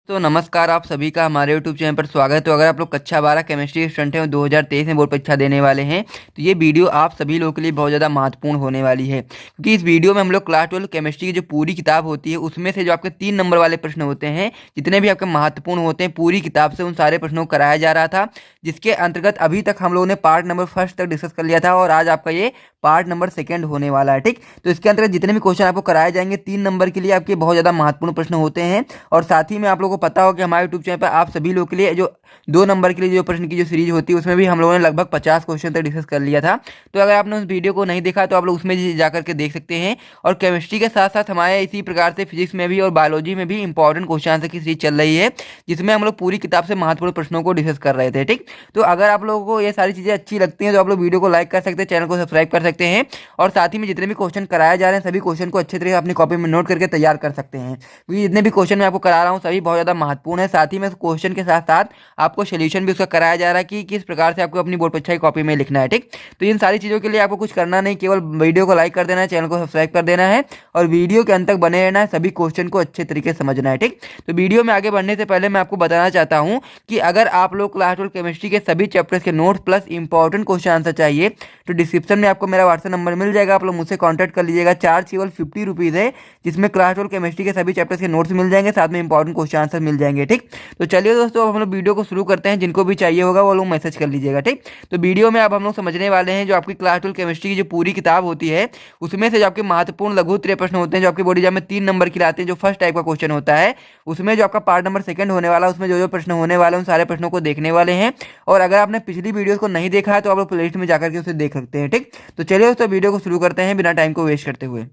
तो नमस्कार, आप सभी का हमारे यूट्यूब चैनल पर स्वागत है। तो अगर आप लोग कक्षा 12 केमिस्ट्री स्टूडेंट हैं और 2023 में बोर्ड परीक्षा देने वाले हैं तो ये वीडियो आप सभी लोगों के लिए बहुत ज़्यादा महत्वपूर्ण होने वाली है, क्योंकि इस वीडियो में हम लोग क्लास 12 केमिस्ट्री की जो पूरी किताब होती है उसमें से जो आपके 3 नंबर वाले प्रश्न होते हैं, जितने भी आपके महत्वपूर्ण होते हैं पूरी किताब से उन सारे प्रश्नों को कराया जा रहा था, जिसके अंतर्गत अभी तक हम लोगों ने पार्ट नंबर फर्स्ट तक डिस्कस कर लिया था और आज आपका ये पार्ट नंबर सेकंड होने वाला है। ठीक, तो इसके अंतर्गत जितने भी क्वेश्चन आपको कराए जाएंगे 3 नंबर के लिए आपके बहुत ज़्यादा महत्वपूर्ण प्रश्न होते हैं। और साथ ही में आप लोगों को पता हो कि हमारे यूट्यूब चैनल पर आप सभी लोगों के लिए जो 2 नंबर के लिए जो प्रश्न की जो सीरीज होती है उसमें भी हम लोगों ने लगभग 50 क्वेश्चन तक डिस्कस कर लिया था। तो अगर आपने उस वीडियो को नहीं देखा तो आप लोग उसमें जाकर के देख सकते हैं। और केमिस्ट्री के साथ साथ हमारे इसी प्रकार से फिजिक्स में भी और बायोलॉजी में भी इंपॉर्टेंट क्वेश्चन आंसर की सीरीज चल रही है, जिसमें हम लोग पूरी किताब से महत्वपूर्ण प्रश्नों को डिस्कस कर रहे थे। ठीक, तो अगर आप लोगों को ये सारी चीज़ें अच्छी लगती हैं तो आप लोग वीडियो को लाइक कर सकते हैं, चैनल को सब्सक्राइब कर सकते हैं और साथ ही में जितने भी क्वेश्चन कराए जा रहे हैं सभी क्वेश्चन को अच्छे तरीके से अपनी कॉपी में नोट करके तैयार कर सकते हैं, क्योंकि जितने भी क्वेश्चन मैं आपको करा रहा हूँ सभी बहुत ज़्यादा महत्वपूर्ण है। साथ ही में क्वेश्चन के साथ साथ आपको सोल्यूशन भी उसका कराया जा रहा है कि किस प्रकार से आपको अपनी बोर्ड परीक्षा की कॉपी में लिखना है। ठीक, तो इन सारी चीज़ों के लिए आपको कुछ करना नहीं, केवल वीडियो को लाइक कर देना है, चैनल को सब्सक्राइब कर देना है और वीडियो के अंत तक बने रहना है, सभी क्वेश्चन को अच्छे तरीके से समझना है। ठीक, तो वीडियो में आगे बढ़ने से पहले मैं आपको बताना चाहता हूँ कि अगर आप लोग क्लास 12 केमिस्ट्री के सभी चैप्टर्स के notes plus important question answer चाहिए तो डिस्क्रिप्शन में आपको मेरा व्हाट्सएप नंबर मिल जाएगा, आप लोग मुझसे कॉन्टैक्ट कर लीजिएगा। चार्ज केवल 50 रुपीज़ है, जिसमें क्लास 12 केमिस्ट्री के सभी चैप्टर्स के नोट्स मिल जाएंगे, साथ में इंपॉर्टेंट क्वेश्चन आंसर मिल जाएंगे। ठीक, तो चलिए दोस्तों अब हम लोग वीडियो को शुरू करते हैं। जिनको भी चाहिए होगा वो लोग मैसेज कर लीजिएगा। ठीक, तो वीडियो में अब हम लोग समझने वाले हैं जो आपकी क्लास 12 केमिस्ट्री की जो पूरी किताब होती है उसमें से जो आपके महत्वपूर्ण लघु उत्तरीय प्रश्न होते हैं जो आपके बोर्ड एग्जाम में 3 नंबर के लाते हैं, जो फर्स्ट टाइप का क्वेश्चन होता है उसमें जो आपका पार्ट नंबर सेकंड होने वाला है उसमें जो जो प्रश्न होने वाले हैं उन सारे प्रश्नों को देखने वाले हैं। और अगर आपने पिछली वीडियो को नहीं देखा है तो आप लोग प्लेलिस्ट में जाकर के उसे देख सकते हैं। ठीक, तो चलिए दोस्तों वीडियो को शुरू करते हैं बिना टाइम को वेस्ट करते हुए।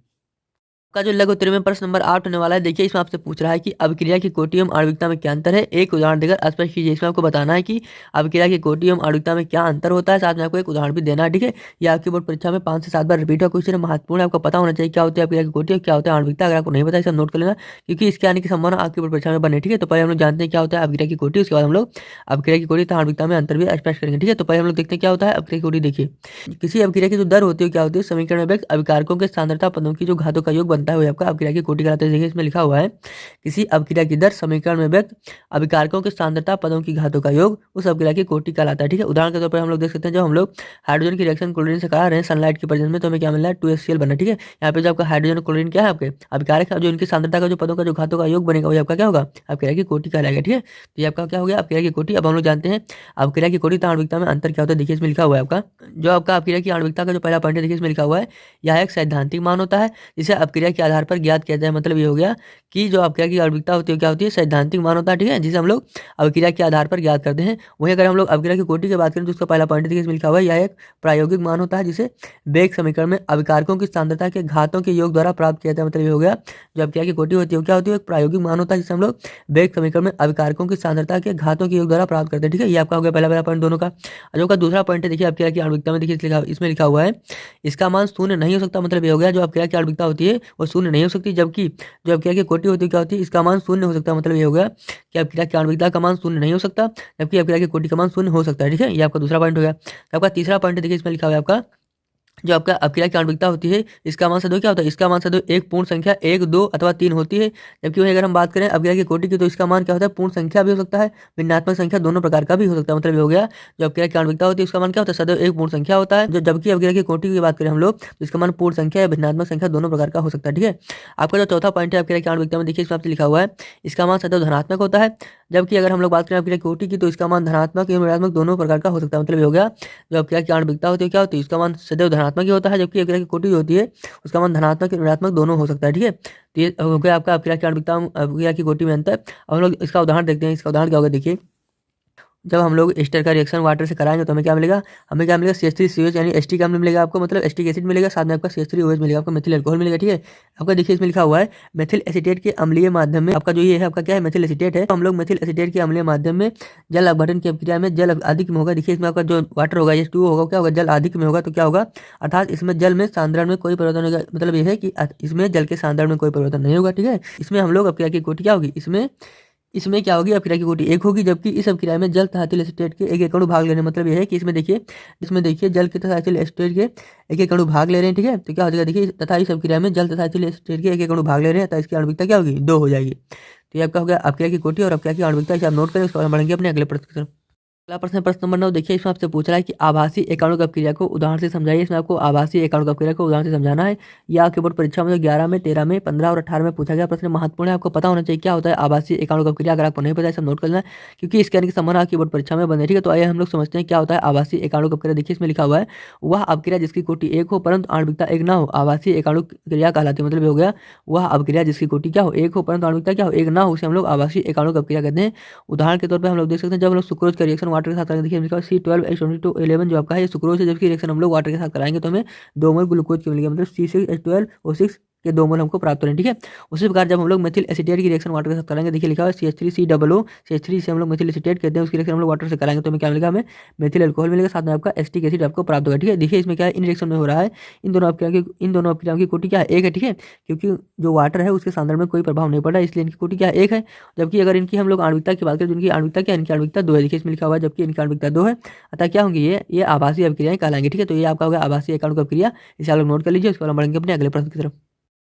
का जो लघु उत्तरीय में प्रश्न नंबर 8 होने वाला है। देखिए इसमें आपसे पूछ रहा है कि अभिक्रिया की कोटि एवं आणविकता में क्या अंतर है, एक उदाहरण देकर स्पष्ट कीजिए। इसमें आपको बताना है कि अभिक्रिया की कोटि एवं आणविकता में क्या अंतर होता है, साथ में आपको एक उदाहरण भी देना है। ठीक है, ये आपकी बोर्ड परीक्षा में 5 से 7 बार रिपीट है, क्वेश्चन महत्वपूर्ण है, आपको पता होना चाहिए क्या होती है अभिक्रिया की कोटि और क्या होता है आणविकता। अगर आपको नहीं पता इसे नोट कर लेना, क्योंकि इसके आने की संभावना आपकी बोर्ड परीक्षा में बने। ठीक है, तो पहले हम लोग जानते हैं क्या होता है अभिक्रिया की कोटि, उसके बाद हम लोग अभिक्रिया की कोटि तथा आणविकता में अंतर भी स्पष्ट करेंगे। ठीक है, तो पहले हम लोग देखते हैं क्या होता है अभिक्रिया की कोटि। देखिए किसी अभिक्रिया की जो दर होती है क्या होती है, समीकरण में व्यक्त अभिकारकों के सांद्रता पदों की जो घातों का योग बनता है वो आपका अभिक्रिया की कोटि कहलाता है। देखिए इसमें लिखा हुआ है किसी अभिक्रिया की दर समीकरण में व्यक्त अभिकारकों के सांद्रता पदों की घातों का योग उस अभिक्रिया की कोटि कहलाता है। ठीक है, उदाहरण के तौर पर हम लोग देख सकते हैं जब हम लोग हाइड्रोजन की रिएक्शन क्लोरीन से करा रहे हैं सनलाइट की प्रेजेंस में तो हमें क्या मिल रहा है 2HCl बना। ठीक है, यहाँ पे जो आपका हाइड्रोजन क्लोरीन क्या है आपके अभिकारक जो इनकी सांद्रता का जो पदों का जो घातों का योग बनेगा वही आपका क्या होगा अभिक्रिया की कोटि कहलाएगा। ठीक है, तो ये आपका क्या हो गया अभिक्रिया की कोटि। अब हम लोग जानते हैं अभिक्रिया की कोटि तथा आणविकता में अंतर क्या होता है। देखिए इसमें लिखा हुआ है आपका जो आपका अभिक्रिया की आणविकता का जो पहला पॉइंट है, देखिए इसमें लिखा हुआ है यह एक सैद्धांतिक मान होता है जिसे अभिक्रिया के आधार पर ज्ञात किया जाए। मतलब ये हो गया कि जो अभिक्रिया की आणविकता होती है क्या होती है सैद्धांतिक मान होता है। ठीक है, जिसे हम लोग अभिक्रिया के आधार पर ज्ञात करते हैं। वहीं अगर हम लोग अभिक्रिया की कोटि की बात करें तो उसका पहला पॉइंट देखिए इसमें लिखा हुआ है यह एक प्रायोगिक मान होता है जिसे वेग समीकरण में अभिकारकों की सांद्रता के घातों के योग द्वारा प्राप्त किया जाता है। मतलब ये हो गया जो अभिक्रिया की कोटि होती है क्या होती है एक प्रायोगिक मान होता है जिसे हम लोग वेग समीकरण में अभिकारकों की सांद्रता के घातों के योग द्वारा प्राप्त करते हैं। ठीक है, ये आपका हो गया पहला पॉइंट दोनों का। जो का दूसरा पॉइंट है देखिए अभिक्रिया की आणविकता में देखिए इसमें लिखा हुआ है इसका मान शून्य नहीं हो सकता। मतलब ये हो गया जो अभिक्रिया की आणविकता होती है वो शून्य नहीं हो सकती, जबकि जो अभिक्रिया की कोटि होती है क्या होती है इसका मान शून्य हो सकता है। मतलब ये हो गया कि अभिक्रिया की आणविकता का मान शून्य नहीं हो सकता, जबकि अभिक्रिया की कोटि का मान शून्य हो सकता है। ठीक है, ये आपका दूसरा पॉइंट हो गया। तो आपका तीसरा पॉइंट देखिए इसमें लिखा हुआ है आपका जो आपका अभिक्रिया की आणविकता होती है इसका मान सदैव क्या होता है इसका मान सदैव एक पूर्ण संख्या 1, 2 अथवा 3 होती है। जबकि वहीं अगर हम बात करें अभिक्रिया की कोटि की तो इसका मान क्या होता है पूर्ण संख्या भी हो सकता है भिन्नात्मक संख्या दोनों प्रकार का भी हो सकता है। मतलब ये हो गया जो अभिक्रिया की आणविकता होती है उसका मान क्या होता है सदैव एक पूर्ण संख्या होता है, जो जबकि अभिक्रिया की कोटि की बात करें हम लोग तो इसका मान पूर्ण संख्या या भिन्नात्मक संख्या दोनों प्रकार का हो सकता है। ठीक है, आपका जो चौथा पॉइंट है अभिक्रिया की आणविकता में देखिए इसमें आपसे लिखा हुआ है इसका मान सदैव धनात्मक होता है, जबकि अगर हम लोग बात करें अभिक्रिया की कोटि की तो इसका मान धनात्मक एवं ऋणात्मक दोनों प्रकार का हो सकता है। मतलब ये हो गया जो अभिक्रिया की आणविकता होती है क्या होती है इसका मान सदैव धनात्मक ही होता है, जबकि अभिक्रिया की कोटि जो होती है उसका मान धनात्मक ऋणात्मक दोनों हो सकता है। ठीक है, तो ये हो गया आपका अभिक्रिया की आणविकता अभिक्रिया की कोटि में अंतर। अब हम लोग इसका उदाहरण देखते हैं। इसका उदाहरण क्या होगा देखिए जब हम लोग एस्टर का रिएक्शन वाटर से कराएंगे तो हमें क्या मिलेगा CH3COH यानी एस्टिक अम्ल मिलेगा आपको, मतलब एस्टिक एसिड मिलेगा, साथ में आपका CH3OH मिलेगा, आपका मेथिल अल्कोहल मिलेगा। ठीक है, आपका देखिए इसमें लिखा हुआ है मेथिल एसीटेट के अम्लीय माध्यम में आपका जो ये है आपका क्या है मेथिल एसीटेट है, तो हम लोग मेथिल एसीटेट के अम्लीय माध्यम में जल अपघटन की अभिक्रिया में जल अधिक में होगा। देखिए इसमें आपका जो वाटर होगा H2O होगा क्या होगा जल अधिक में होगा, तो क्या होगा अर्थात इसमें जल में सांद्रण में कोई परिवर्तन होगा। मतलब ये है कि इसमें जल के सांद्रण में कोई परिवर्तन नहीं होगा। ठीक है, इसमें हम लोग अभिक्रिया की कोटि क्या होगी इसमें इसमें क्या होगी, अपक्रिया की कोटि 1 होगी, जबकि इस अपक्रिया में जल तथा अचल स्टेट के एक एक अणु भाग लेने, मतलब यह है कि इसमें देखिए जल के तथा अचल स्टेट के एक एक अणु भाग ले रहे हैं, ठीक है। तो क्या हो जाएगा, देखिए तथा इस अपक्रिया में जल तथा अचल स्टेट के एक एक अणु भाग ले रहे हैं, तो इसकी आणविकता क्या होगी, 2 हो जाएगी। तो ये आपका हो गया अपक्रिया की कोटि और अपक्रिया की आणविकता, इसे आप नोट करें। उसके बाद हम बढ़ेंगे अपने अगले प्रश्न की तरफ। अगला प्रश्न है प्रश्न नंबर 9। देखिए इसमें आपसे पूछ रहा है कि आभासी एकाणुक अपक्रिया को उदाहरण से समझाइए। इसमें आपको आभासी एकाणुक अपक्रिया को उदाहरण से समझाना है। यह आपके बोर्ड परीक्षा में 11 में, 13 में, 15 और 18 में पूछा गया प्रश्न महत्वपूर्ण है। आपको पता होना चाहिए क्या होता है आभासी एकाणुक अपक्रिया। अगर आपको नहीं पता है सब नोट कर लेना, क्योंकि इसके आने के संबंध आपकी बोर्ड परीक्षा में बने, ठीक है। तो आइए हम लोग समझते हैं क्या होता है आभासी एकाणुक अपक्रिया। देखिए इसमें लिखा हुआ है वह अपक्रिया जिसकी कोटि 1 हो परंतु आणविकता 1 ना हो आभासी एकाणुक क्रिया कहलाती है। मतलब ये हो गया वह अपक्रिया जिसकी कोटि क्या हो 1 हो परंतु आणविकता क्या हो 1 ना हो, उसे हम लोग आभासी एकाणुक अपक्रिया कहते हैं। उदाहरण के तौर पर हम लोग देख सकते हैं जब हम लोग सुक्रोज का रिएक्शन वाटर के साथ करेंगे, देखिए C12H2211 जो आपका है ये सुक्रोज है, जबकि रिएक्शन हम लोग वाटर के साथ कराएंगे तो हमें 2 मोल ग्लूकोज की मिलेगी, मतलब C6H12O6 के 2 मोल हमको प्राप्त होंगे, ठीक है। उसी प्रकार जब हम लोग मेथिल एसीटेट की रिएक्शन वाटर के साथ करेंगे, देखिए लिखा है CH3COO, CH3 से हम लोग मेथिल एसीटेट कहते हैं, उसकी रिएक्शन हम लोग वाटर से कराएंगे तो हमें क्या मिलेगा, हमें मेथिल अल्कोहल मिलेगा, साथ में आपका एसिटिक एसिड आपको प्राप्त होगा, ठीक है। देखिए इसमें क्या है इन रिएक्शन में हो रहा है इन दोनों अपक्रियाओं की कोटि क्या है 1 है, ठीक है, क्योंकि जो वाटर है उसके सांद्रण में कोई प्रभाव नहीं पड़ रहा है, इसलिए इनकी कोटि क्या है 1 है। जबकि अगर इनकी हम लोग आणविकता की बात करें तो इनकी आणविकता क्या है, इनकी आणविकता 2 है, देखिए इसमें लिखा हुआ है जबकि इनकी आणविकता 2 है, अतः क्या होंगी ये आभासी अपक्रियाएं कहलाएंगी, ठीक है। तो ये आपका होगा आभासी एकाणुक अपक्रिया, इसे आप लोग नोट कर लीजिए। उसके बाद हम बढ़ेंगे अपने अगले प्रश्न की तरफ।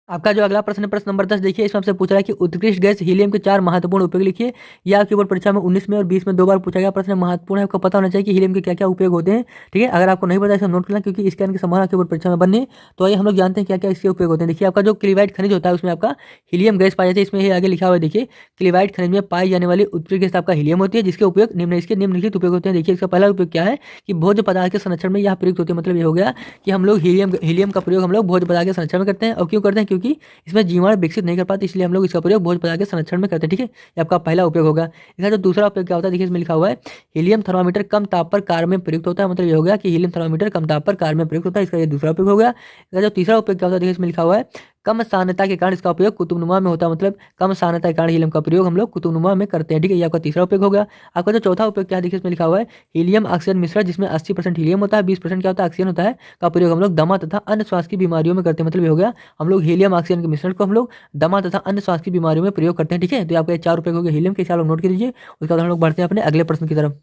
आपका जो अगला प्रश्न है प्रश्न नंबर 10। देखिए इसमें आपसे पूछ रहा है कि उत्कृष्ट गैस हीलियम के 4 महत्वपूर्ण उपयोग लिखिए। यह आपकी बोर्ड परीक्षा में 19 में और 20 में 2 बार पूछा गया प्रश्न महत्वपूर्ण है। आपको पता होना चाहिए कि हीलियम के क्या क्या उपयोग होते हैं, ठीक है। अगर आपको नहीं पता है सब नोट करना, क्योंकि इसके आने के संभावना आपकी बोर्ड परीक्षा में बननी है। तो आइए हम लोग जानते हैं क्या क्या इसके उपयोग होते हैं। देखिए आपका जो क्लीवाइट खनिज होता है उसमें आपका हीलियम गैस पाई जाती है। इसमें ये आगे लिखा हुआ है, देखिए क्लीवाइट खनिज में पाई जाने वाली उत्कृष्ट गैस आपका हीलियम होती है, जिसके उपयोग निम्नलिखित उपयोग होते हैं। देखिए इसका पहला उपयोग क्या है कि भोज्य पदार्थ के संरक्षण में यह प्रयुक्त होती है। मतलब ये हो गया कि हम लोग हीलियम का प्रयोग हम लोग भोज्य पदार्थ के संरक्षण में करते हैं। और क्यों करते हैं, क्योंकि इसमें जीवाणु विकसित नहीं कर पाते, इसलिए हम लोग इसका प्रयोग भोज्य पदार्थ के संरक्षण में करते हैं, ठीक है। ये आपका पहला उपयोग होगा। इसका जो दूसरा उपयोग क्या होता है, देखिए इसमें लिखा हुआ है हीलियम थर्मामीटर कम ताप पर कार्य में प्रयुक्त होता है। मतलब ये हो गया कि हीलियम थर्मामीटर कम ताप पर कार्य में प्रयुक्त होता है, इसका ये दूसरा उपयोग हो गया। इसका जो तीसरा उपयोग क्या होता है, देखिए इसमें लिखा हुआ है कम सान्द्रता के कारण इसका उपयोग कुतुबनुमा में होता है। मतलब कम सान्द्रता के कारण हीलियम का प्रयोग हम लोग कुतुबनुमा में करते हैं, ठीक है। ये आपका तीसरा उपयोग हो गया। आपका जो चौथा उपयोग क्या है, देखिए इसमें लिखा हुआ है हीलियम ऑक्सीजन मिश्रण जिसमें 80% हीलियम होता है, 20% क्या होता है ऑक्सीजन होता है, का प्रयोग हम लोग दमा तथा अन्य श्वास की बीमारियों में करते हैं। मतलब ये हो गया हम लोग हीलियम ऑक्सीजन के मिश्रण को हम लोग दमा तथा अन्य श्वास की बीमारियों में प्रयोग करते हैं, ठीक है। तो आपके 4 उपयोग हो गए हीलियम के, इसे आप लोग नोट कर लीजिए। उसके बाद हम लोग बढ़ते हैं अपने अगले प्रश्न की तरफ।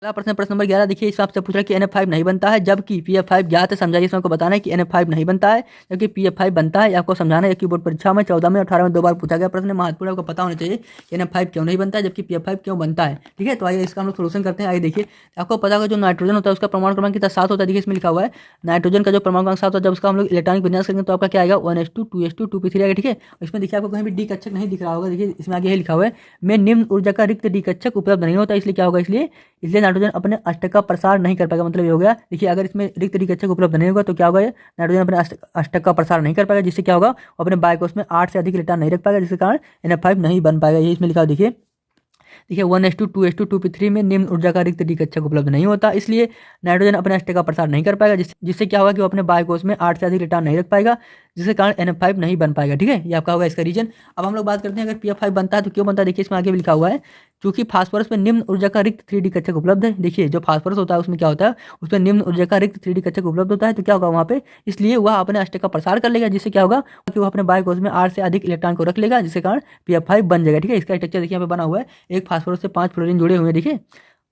अगला प्रश्न प्रश्न नंबर 11। देखिए इसमें आपसे पूछ रहा है कि NF5 नहीं बनता है जबकि PF5 ज्ञात है, समझाइए। इसमें आपको बताना है कि NF5 नहीं बनता है जबकि PF5 बनता है। आपको समझाना है कि बोर्ड परीक्षा में 14 में 18 में 2 बार पूछा गया प्रश्न महत्वपूर्ण, आपको पता होना चाहिए कि NF5 क्यों नहीं बनता है जबकि PF5 क्यों बनता है, ठीक है। तो आइए इसका हम लोग सोल्यूशन करते हैं। आइए देखिए आपको पता होगा जो नाइट्रोजन होता है उसका परमाणु क्रमांक कितना 7 होता है। देखिए इसमें लिखा हुआ है नाइट्रोजन का जो परमाणु क्रमांक 7 होता है, जब उसका हम लोग इलेक्ट्रॉनिक विन्यास करेंगे तो आपका क्या आएगा 1s2 2s2 2p3 आएगा, ठीक है। इसमें देखिए आपको कहीं भी डी कक्षक नहीं दिख रहा होगा। देखिए इसमें आगे लिखा हुआ है में निम्न ऊर्जा का रिक्त डी कक्षक उपलब्ध नहीं होता, इसलिए क्या होगा, इसलिए नाइट्रोजन अपने अष्टक का प्रसार नहीं कर पाएगा। मतलब ये हो गया, देखिए अगर इसमें रिक्त डी कक्षक उपलब्ध नहीं होगा तो क्या होगा, नाइट्रोजन अपने अष्टक का प्रसार नहीं कर पाएगा, जिससे क्या होगा वो अपने बायोकोष में 8 से अधिक इलेक्ट्रॉन नहीं रख पाएगा, जिसके कारण NF5 नहीं बन पाएगा। ये इसमें लिखा हुआ देखिए 1s2 2s2 2p3 में निम्न ऊर्जा का रिक्त डी कक्षक उपलब्ध नहीं होता, इसलिए नाइट्रोजन अपने अष्टक का प्रसार नहीं कर पाएगा, जिससे क्या होगा कि वो अपने बायोकोष में 8 से अधिक इलेक्ट्रॉन नहीं रख पाएगा, जिसके कारण NF5 नहीं बन पाएगा, ठीक है। ये आपका होगा इसका रीजन। अब हम लोग बात करते हैं अगर PF5 बनता है तो क्यों बनता है। देखिए इसमें आगे भी लिखा हुआ है क्योंकि फास्फोरस में निम्न ऊर्जा का रिक्त 3D कक्षक उपलब्ध है। देखिए जो फास्फोरस होता है उसमें क्या होता है, उसमें निम्न ऊर्जा का रिक्त 3D कक्षक उपलब्ध होता है, तो क्या होगा वहाँ पे, इसलिए वह अपने अष्टक का प्रसार कर लेगा, जिससे क्या होगा कि वो अपने बायोकोष में 8 से अधिक इलेक्ट्रॉन को रख लेगा, जिसके कारण PF5 बन जाएगा, ठीक है। इसका स्ट्रक्चर देखिए यहाँ पे बना हुआ है, एक फास्फोरस से 5 फ्लोरीन जुड़े हुए हैं, देखिए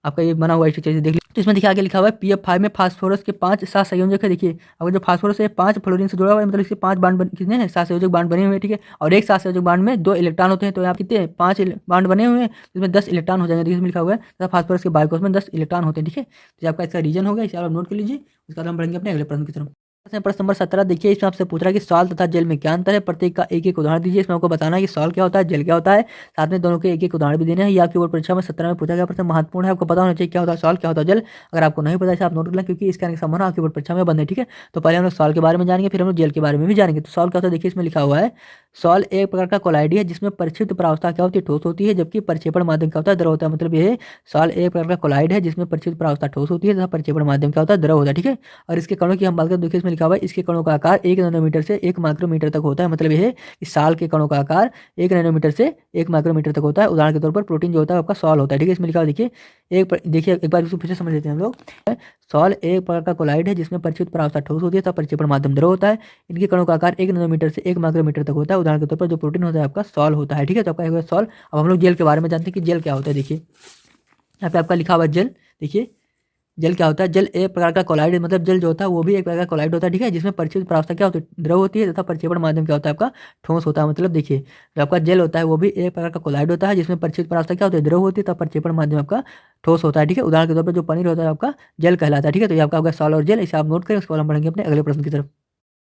आपका ये बना हुआ है स्ट्रक्चर देख लीजिए। तो इसमें देखिए आगे लिखा हुआ है PF5 में फास्फोरस के 5 सात संयोजक है। देखिए अगर जो फास्फोरस है 5 फ्लोरीन से जुड़ा हुआ है, मतलब इसके 5 बांड कितने हैं, 7 संयोजक बांड बने हुए हैं, ठीक है। और एक 7 संयोजक बांड में 2 इलेक्ट्रॉन होते हैं, तो यहाँ कितने 5 बांड बने हुए हैं, इसमें 10 इलेक्ट्रॉन हो जाएंगे। देखिए इसमें लिखा हुआ है तथा फास्फोरस के बायोकोष में 10 इलेक्ट्रॉन होते हैं, ठीक है। तो आपका इसका रीजन होगा, इसे आप नोट कर लीजिए। उसके बाद हम बढ़ेंगे अपने अगले प्रश्न की तरफ। प्रश्न नंबर 17। देखिए इसमें आपसे पूछ रहा है कि सॉल्ट तथा जेल में क्या अंतर है, प्रत्येक का एक एक उदाहरण दीजिए। इसमें आपको बताना है कि सॉल्ट क्या होता है, जेल क्या होता है, साथ में दोनों के एक एक उदाहरण भी देने हैं। ये आपकी बोर्ड परीक्षा में 17 में पूछा गया प्रश्न महत्वपूर्ण है, आपको पता होना चाहिए क्या होता है सॉल्ट, क्या होता है जेल। अगर आपको नहीं पता है आप नोट कर लें, क्योंकि इसका संबंध आपकी बोर्ड परीक्षा में बंद है, ठीक है। तो पहले हम लोग सॉल्ट के बारे में जानेंगे, फिर हम लोग जेल के बारे में भी जानेंगे। तो सॉल्ट क्या होता है, देखिए इसमें लिखा हुआ है सॉल्ट एक प्रकार का कोलाइडी है जिसमें परिक्षिप्त प्रावस्था क्या होती है, ठोस होती है, जबकि परिक्षेपण माध्यम क्या होता है, द्रव होता है। मतलब ये सॉल्ट एक प्रकार का कोलाइड है जिसमें परिक्षिप्त प्रावस्था ठोस होती है तथा परिक्षेपण माध्यम क्या होता है, द्रव होता है, ठीक है। और इसके कणों की हम बात करें, देखिए इसमें लिखा हुआ है इसके कणों का आकार 1 नैनोमीटर से 1 माइक्रोमीटर तक होता है। मतलब यह है कि सॉल्ट के कणों का आकार 1 नैनोमीटर से 1 माइक्रोमीटर तक होता है। उदाहरण के तौर पर प्रोटीन जो होता है आपका सॉल्ट होता है, ठीक है। इसमें लिखा हुआ देखिए एक बार इसको फिर से समझ लेते हैं हम लोग। सॉल एक प्रकार का कोलाइड है जिसमें परिचित परावस्था ठोस होती है तथा परिक्षेपण माध्यम द्रव होता है। इनके कणों का आकार 1 नैनोमीटर से 1 माइक्रोमीटर तक होता है। उदाहरण के तौर पर जो प्रोटीन होता है आपका सॉल होता है, ठीक है। तो आपका हुआ सॉल। अब हम लोग जेल के बारे में जानते हैं कि जेल क्या होता है। देखिए यहाँ पे आपका लिखा हुआ है जेल। देखिए जल क्या होता है, जल एक प्रकार का कोलाइड, मतलब जल जो होता है वो भी एक प्रकार का कोलाइड होता है, ठीक है, जिसमें परिचित परावस्था क्या होती है, द्रव होती है तथा परिक्षेपण माध्यम क्या होता है आपका ठोस होता है। मतलब देखिए जो आपका जल होता है वो भी एक प्रकार का कोलाइड होता है जिसमें परिचित परावस्था क्या होती है, द्रव होती है तथा परिक्षेपण माध्यम आपका ठोस होता है, ठीक है। उदाहरण के तौर पर जो पनीर होता है आपका जल कहलाता है, ठीक है। तो ये आपका होगा सॉल और जेल, इसे आप नोट करें। उसके बाद हम बढ़ेंगे अपने अगले प्रश्न की तरफ।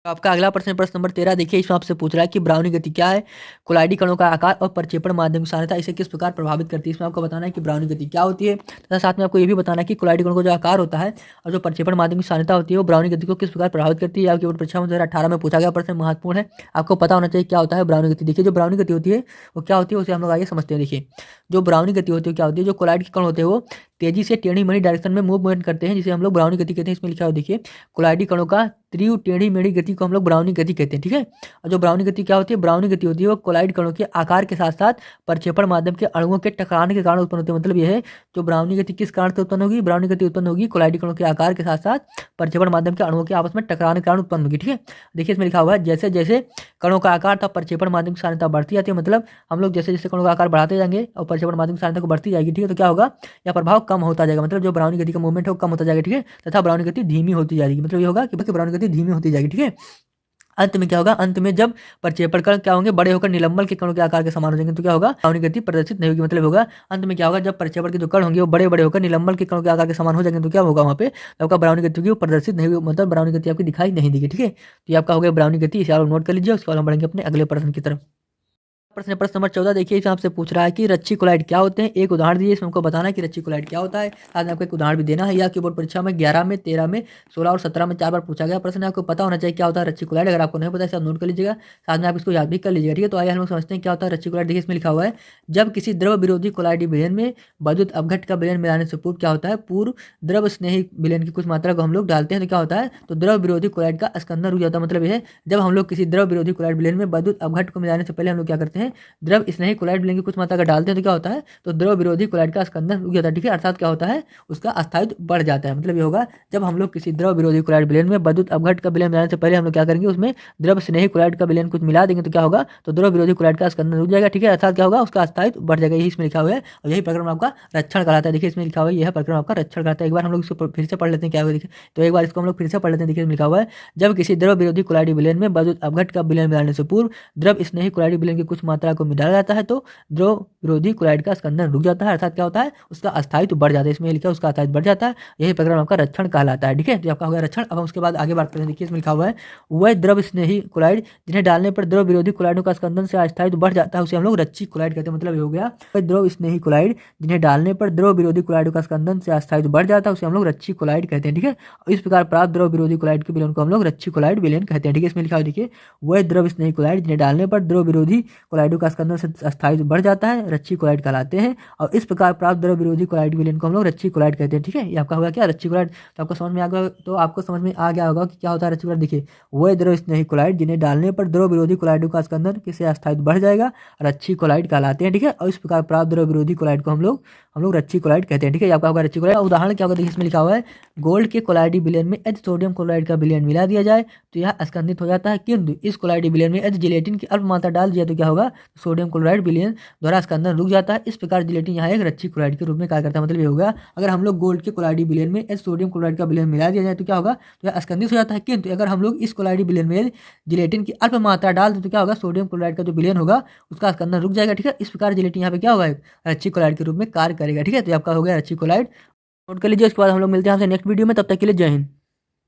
तो आपका अगला प्रश्न प्रश्न नंबर 13 देखिए, इसमें आपसे पूछ रहा है कि ब्राउनी गति क्या है, कोलाइडी कणों का आकार और प्रक्षेपण माध्यम की सान्द्रता इसे किस प्रकार प्रभावित करती है। इसमें आपको बताना है कि ब्राउनी गति क्या होती है तथा साथ में आपको ये भी बताना है कि कोलाइडी कणों का जो आकार होता है और जो प्रक्षेपण माध्यम की सान्द्रता होती है वो ब्राउनी गति को किस प्रकार प्रभावित करती है। आपकी बोर्ड परीक्षा में 2018 में पूछा गया प्रश्न, महत्वपूर्ण है, आपको पता होना चाहिए क्या होता है ब्राउनी गति। देखिए जो ब्राउनी गति होती है वो क्या होती है उसे हम लोग आगे समझते हैं। देखिए जो ब्राउनी गति होती है क्या होती है, जो कोलाइड के कण होते हैं वो तेजी से टेढ़ी मेढ़ी डायरेक्शन में मूवमेंट करते हैं जिसे हम लोग ब्राउनी गति कहते हैं। इसमें लिखा हो देखिए कोलाइडी कणों का तीव्र टेढ़ी मेढ़ी गति को हम लोग ब्राउनी गति कहते हैं, ठीक है। और जो ब्राउनी गति क्या होती है, ब्राउनी गति होती है वो कोलाइड कणों के आकार के साथ साथ प्रक्षेपण माध्यम के अणुओं के टकराने के कारण उत्पन्न होती है। मतलब यह है जो ब्राउनी गति किस कारण से उत्पन्न होगी, ब्राउनी गति उत्पन्न होगी कोलाइडी कणों के आकार के साथ साथ प्रक्षेपण माध्यम के अणुओं के आपस में टकराने के कारण उत्पन्न होगी, ठीक है। देखिए इसमें लिखा हुआ है जैसे जैसे कणों का आकार था प्रक्षेपण माध्यम की सान्द्रता बढ़ती जाती है, मतलब हम लोग जैसे जैसे कणों का आकार बढ़ाते जाएंगे और प्रक्षेपण माध्यम की सान्द्रता को बढ़ती जाएगी, ठीक है। तो क्या होगा, यह प्रभाव कम होता जाएगा, मतलब जो ब्राउनी गति का मूवमेंट है वो कम होता जाएगा, ठीक है, तथा ब्राउनी गति धीमी होती जाएगी। मतलब ये होगा कि ब्राउनी गति धीमी होती जाएगी, ठीक है। अंत में क्या होगा, अंत में जब प्रक्षेपण कण क्या होंगे, बड़े होकर निलंबन के कणों के आकार के समान हो जाएंगे तो क्या होगा, ब्राउनी गति प्रदर्शित नहीं होगी। मतलब होगा अंत में क्या होगा, जब प्रक्षेपण के जो कण होंगे वो बड़े बड़े होकर निलंबन के कणों के आकार के समान हो जाएंगे तो क्या होगा, वहाँ पे आपका ब्राउनी गति होगी वो प्रदर्शित नहीं होगी, मतलब ब्राउनी गति आपकी दिखाई नहीं देगी, ठीक है। तो ये आपका हो गया ब्राउनी गति, इसे आप नोट कर लीजिए। उसके बाद हम बढ़ेंगे अपने अगले प्रश्न की तरफ। प्रश्न नंबर 14 देखिए, इसमें आपसे पूछ रहा है कि रच्ची कोलाइड क्या होते हैं। एक उदाहरण दीजिए, इसमें हमको बताना है कि रच्ची कोलाइड क्या होता है, साथ में आपको एक उदाहरण भी देना है। या की बोर्ड परीक्षा में 11 में 13 में 16 और 17 में 4 बार पूछा गया प्रश्न है, आपको पता होना चाहिए क्या होता है रच्ची कोलाइड। अगर आपको नहीं पता है आप नोट कर लीजिएगा, साथ में आप इसको याद भी कर लीजिएगा, ठीक है। तो आइए हम लोग समझते हैं क्या होता है रच्ची कोलाइड। देखिए इसमें लिखा हुआ है जब किसी द्रव विरोधी कोलाइडी विलयन में विद्युत अपघट्ट का विलयन मिलाने से पूर्व क्या होता है, पूर्व द्रव स्नेही विलयन की कुछ मात्रा को हम लोग डालते हैं तो क्या होता है, तो द्रव विरोधी कोलाइड का स्कंदन रुक जाता है। मतलब यह है जब हम लोग किसी द्रव विरोधी कोलाइड विलयन में विद्युत अपघट्ट को मिलाने से पहले हम लोग क्या करते हैं, द्रव स्नेही कोलाइड विलयन की कुछ मात्रा का डालते हैं तो क्या होता है, तो द्रव विरोधी कोलाइड का स्कंदन रुक जाता है, ठीक है। अर्थात क्या होता है, उसका अस्थायित्व बढ़ जाता है। मतलब ये होगा जब हम लोग किसी द्रव विरोधी कोलाइड विलयन में विद्युत अपघट्ट का विलयन मिलाने से पहले हम लोग क्या करेंगे, उसमें द्रव स्नेही कोलाइड का विलयन कुछ मिला देंगे तो क्या होगा, तो द्रव विरोधी कोलाइड का स्कंदन रुक जाएगा, ठीक है। अर्थात क्या होगा, उसका अस्थायित्व बढ़ जाएगा। यही इसमें लिखा हुआ है और यही प्रक्रम आपका रक्षण कहलाता है। देखिए इसमें लिखा हुआ है यह प्रक्रम आपका रक्षण कहलाता है। एक बार हम लोग इसको फिर से पढ़ लेते हैं क्या होगा, देखिए तो एक बार इसको हम लोग फिर से पढ़ लेते हैं। देखिए लिखा हुआ है जब किसी द्रव विरोधी कोलाइडी विलयन में विद्युत अपघट्ट का विलयन मिलाने से पूर्व द्रव स्नेही कोलाइडी विलयन की कुछ मात्रा को मिलाया जाता है तो द्रव विरोधी कोलाइड का स्कंदन रुक जाता है। अर्थात क्या होता है, उसका अस्थायित्व बढ़ जाता है। इसमें लिखा है उसका अस्थायित्व बढ़ जाता है, यही प्रक्रम आपका रक्षण कहलाता है, ठीक है। तो आपका हो गया रक्षण। अब हम उसके बाद आगे बात करते हैं। देखिए इसमें लिखा हुआ है वह द्रव स्नेही कोलाइड जिन्हें डालने पर द्रव विरोधी कोलाइडों का स्कंदन से अस्थायित्व बढ़ जाता है उसे हम लोग रच्ची कोलाइड कहते हैं। मतलब ये हो गया वह द्रव स्नेही कोलाइड जिन्हें डालने पर द्रव विरोधी कोलाइडों का स्कंदन से अस्थायित्व बढ़ जाता है उसे हम लोग रच्ची कोलाइड कहते हैं, ठीक है। इस प्रकार प्राप्त द्रव विरोधी कोलाइड के विलयन को हम लोग रच्ची कोलाइड विलयन कहते हैं, ठीक है। इसमें लिखा है देखिए वह द्रव स्नेही कोलाइड जिन्हें डालने पर द्रव विरोधी कोलाइडों का स्कंदन से अस्थायित्व बढ़ जाता है रच्ची कोलाइड कहलाते हैं और इस प्रकार प्राप्त द्रव विरोधी कोलाइड विलयन को हम लोग रच्ची कोलाइड कहते हैं, ठीक है। ये आपका होगा क्या, रच्ची कोलाइड। तो आपको समझ में आ गया, तो आपको समझ में आ गया होगा कि क्या होता है रच्ची कोलाइड। देखिए वह द्रव स्नेही कोलाइड जिन्हें डालने पर द्रव विरोधी कोलाइडों का स्कंदन से अस्थायित्व बढ़ जाएगा रच्ची कोलाइड कहलाते हैं, ठीक है। और इस प्रकार प्राप्त द्रव विरोधी कोलाइड को हम लोग रच्ची कोलाइड कहते हैं, ठीक है। आपका होगा रच्ची कोलाइड। उदाहरण क्या होगा, देखिए इसमें लिखा हुआ है गोल्ड के कोलाइडी विलयन में यदि सोडियम क्लोराइड का विलयन मिला दिया जाए तो यह स्कंदित हो जाता है, किंतु इस कोलाइडी विलयन में यदि जिलेटिन की अल्प मात्रा डाल दिया तो क्या होगा, सोडियम क्लोराइड विलयन द्वारा स्कंदन रुक जाता है। इस प्रकार जिलेटिन यहाँ एक रच्ची क्लोराइड के रूप में कार्य करता है। मतलब ये होगा अगर हम लोग गोल्ड के कोलाइडी विलयन में यदि सोडियम क्लोराइड का विलयन मिला दिया जाए तो क्या होगा, तो यह स्कंदित हो जाता है, किंतु अगर हम लोग इस कोलाइडी विलयन में जिलेटिन की अल्प मात्रा डाल दें तो क्या होगा, सोडियम क्लोराइड का जो विलयन होगा उसका स्कंदन रुक जाएगा, ठीक है। इस प्रकार जिलेटिन यहाँ पे क्या होगा, रच्ची क्लोराइड के रूप में कार्य करेगा, ठीक है। तो आपका हो गया रच्ची क्लोराइड, नोट कर लीजिए। उसके बाद हम लोग मिलते हैं आपसे नेक्स्ट वीडियो में, तब तक के लिए जय हिंद।